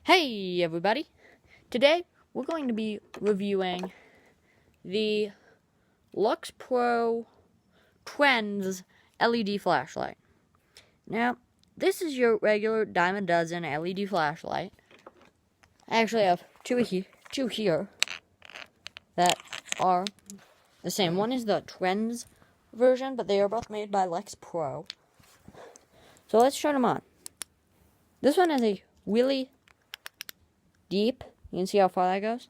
Hey everybody! Today we're going to be reviewing the Lux-Pro Trendz LED flashlight. Now, this is your regular dime a dozen LED flashlight. I actually have two here that are the same. One is the Trendz version, but they are both made by Lux-Pro. So let's turn them on. This one has a really deep. You can see how far that goes.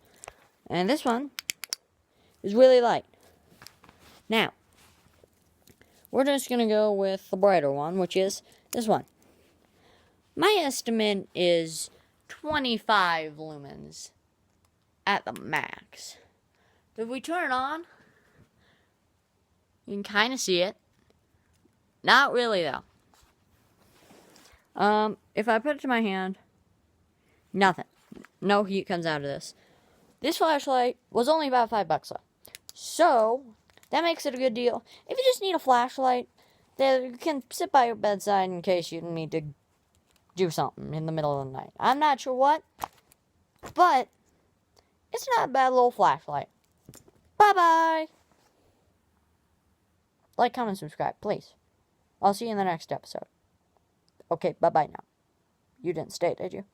And this one is really light. Now, we're just going to go with the brighter one, which is this one. My estimate is 25 lumens at the max. But if we turn it on, you can kind of see it. Not really, though. If I put it to my hand, nothing. No heat comes out of this. This flashlight was only about $5 though. So, that makes it a good deal. If you just need a flashlight that you can sit by your bedside in case you need to do something in the middle of the night. I'm not sure what, but it's not a bad little flashlight. Bye-bye! Like, comment, subscribe, please. I'll see you in the next episode. Okay, bye-bye now. You didn't stay, did you?